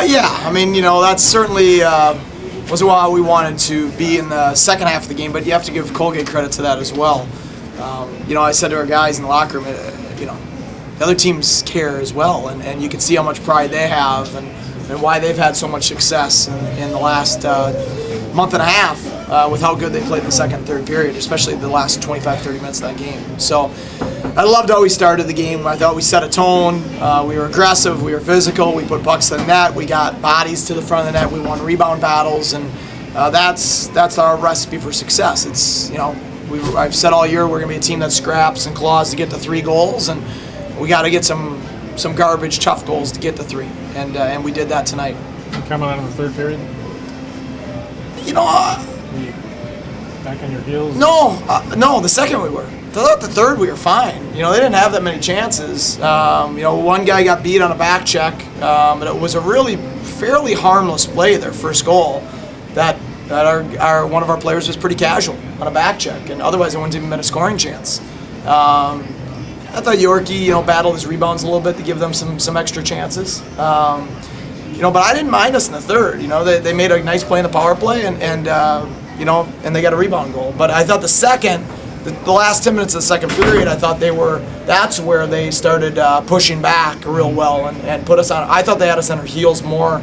Yeah, I mean, that's certainly was how we wanted to be in the second half of the game, but you have to give Colgate credit to that as well. I said to our guys in the locker room, the other teams care as well, and you can see how much pride they have and why they've had so much success in the last month and a half with how good they played in the second and third period, especially the last 25, 30 minutes of that game. So I loved how we started the game. I thought we set a tone. We were aggressive. We were physical. We put pucks to the net. We got bodies to the front of the net. We won rebound battles, and that's our recipe for success. It's I've said all year we're going to be a team that scraps and claws to get to 3 goals, and we got to get some garbage, tough goals to get to 3, and we did that tonight. Coming out of the third period? Were you back on your heels? No, the second we were. The third we were fine. They didn't have that many chances. One guy got beat on a back check, but it was a really fairly harmless play, their first goal, that our one of our players was pretty casual on a back check, and otherwise it wouldn't even been a scoring chance. I thought Yorkie, battled his rebounds a little bit to give them some extra chances. But I didn't mind us in the third. They made a nice play in the power play, and they got a rebound goal. But I thought the second, the last 10 minutes of the second period, I thought that's where they started pushing back real well and put us on. I thought they had us on our heels more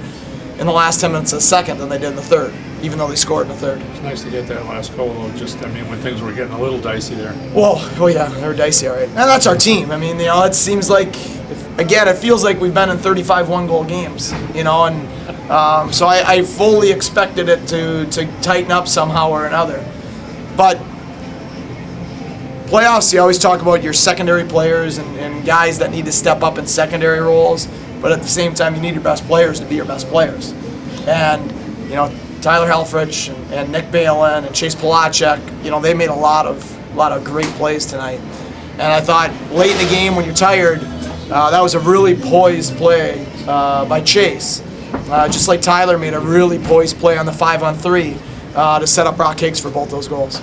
in the last 10 minutes of the second than they did in the third, even though they scored in the third. It's nice to get that last goal, though. When things were getting a little dicey there. Oh yeah, they were dicey, all right. And that's our team. It seems like, it feels like we've been in 35 one-goal games, and so I fully expected it to tighten up somehow or another. But playoffs, you always talk about your secondary players and guys that need to step up in secondary roles, but at the same time, you need your best players to be your best players. And, Tyler Helfrich and Nick Balin and Chase Polacek, they made a lot of great plays tonight. And I thought late in the game when you're tired, that was a really poised play by Chase. Just like Tyler made a really poised play on the 5-on-3 to set up Brock Higgs for both those goals.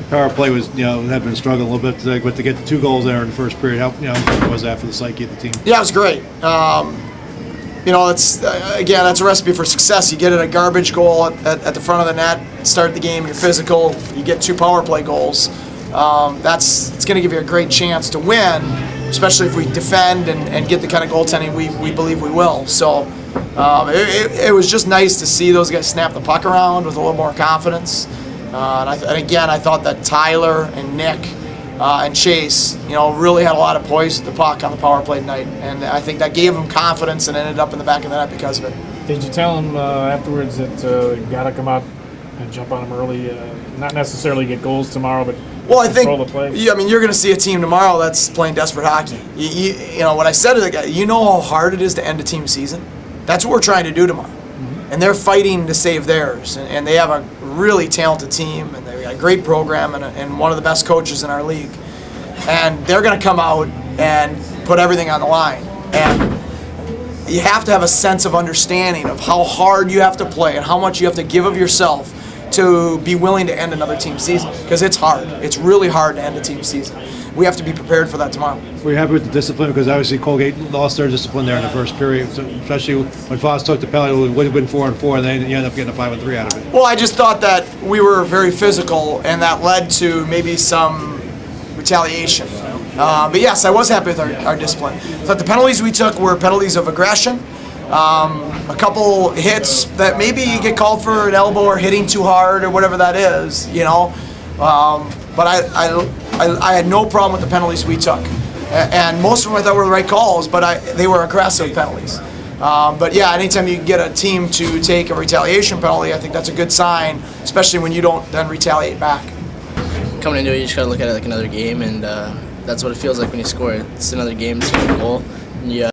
Power play was, had been struggling a little bit today, but to get 2 goals there in the first period, how important was that for the psyche of the team? Yeah, it was great. It's that's a recipe for success. You get in a garbage goal at the front of the net, start the game, you're physical, you get 2 power play goals. It's going to give you a great chance to win, especially if we defend and get the kind of goaltending we believe we will. So it was just nice to see those guys snap the puck around with a little more confidence. And again, I thought that Tyler and Nick and Chase, really had a lot of poise with the puck on the power play tonight, and I think that gave them confidence and ended up in the back of the net because of it. Did you tell them afterwards that you got to come out and jump on them early, not necessarily get goals tomorrow, but I think control the play? you're going to see a team tomorrow that's playing desperate hockey. What I said to the guy, how hard it is to end a team season. That's what we're trying to do tomorrow. And they're fighting to save theirs, and they have a really talented team, and they've got a great program and one of the best coaches in our league. And they're going to come out and put everything on the line. And you have to have a sense of understanding of how hard you have to play and how much you have to give of yourself to be willing to end another team season, because it's hard. It's really hard to end a team season. We have to be prepared for that tomorrow. Were you happy with the discipline? Because obviously Colgate lost their discipline there in the first period, especially when Foss took the penalty. It would have been 4-4, and then you end up getting a 5-3 out of it. Well, I just thought that we were very physical, and that led to maybe some retaliation. But yes, I was happy with our discipline. I thought the penalties we took were penalties of aggression. A couple hits that maybe you get called for an elbow or hitting too hard or whatever that is, But I had no problem with the penalties we took, and most of them I thought were the right calls, but they were aggressive penalties. But yeah, anytime you get a team to take a retaliation penalty, I think that's a good sign, especially when you don't then retaliate back. Coming into it, you just gotta look at it like another game, and that's what it feels like when you score. It's another game, it's another goal. And you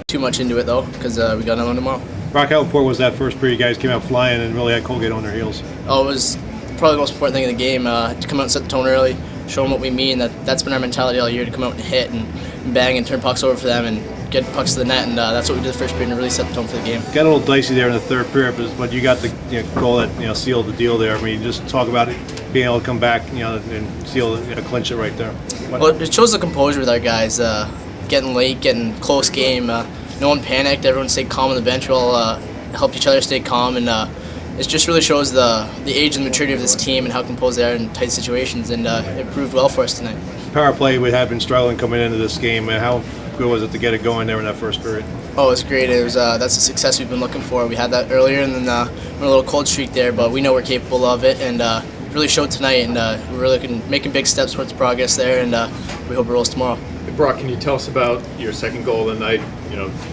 too much into it though, because we got another one tomorrow. Brock, how important was that first period? You guys came out flying and really had Colgate on their heels. Oh, it was probably the most important thing in the game, to come out and set the tone early, show them what we mean. That's been our mentality all year, to come out and hit and bang and turn pucks over for them and get pucks to the net, and that's what we did the first period and really set the tone for the game. Got a little dicey there in the third period, but you got the goal that sealed the deal there. Just talk about it, being able to come back and seal clinch it right there. Well, it shows the composure with our guys, getting late, getting close game. no one panicked. Everyone stayed calm on the bench. We all helped each other stay calm, and it just really shows the age and maturity of this team and how composed they are in tight situations, and it proved well for us tonight. Power play we had been struggling coming into this game, and how good was it to get it going there in that first period? Oh, it was great. It was that's the success we've been looking for. We had that earlier, and then we're a little cold streak there, but we know we're capable of it, and it really showed tonight. And we're really making big steps towards progress there, and we hope it rolls tomorrow. Brock, can you tell us about your second goal of the night?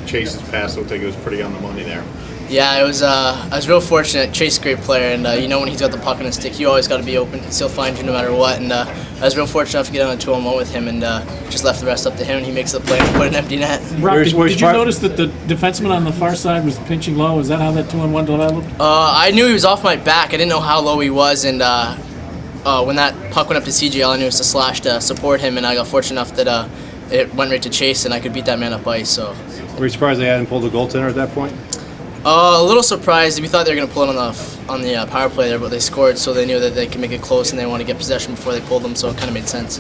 Chase's pass looked like it was pretty on the money there. Yeah, it was. I was real fortunate. Chase is a great player, and when he's got the puck on his stick, you always got to be open. He'll find you no matter what. And I was real fortunate enough to get on a 2-on-1 with him, and just left the rest up to him. And he makes the play and put an empty net. Brock, did you notice that the defenseman on the far side was pinching low? Is that how that 2-on-1 developed? I knew he was off my back. I didn't know how low he was, and when that puck went up to CJ, all I knew was to slash to support him, and I got fortunate enough that it went right to Chase, and I could beat that man up ice. So. Were you surprised they hadn't pulled the goaltender at that point? A little surprised. We thought they were going to pull it on the power play there, but they scored, so they knew that they could make it close, and they want to get possession before they pulled them, so it kind of made sense.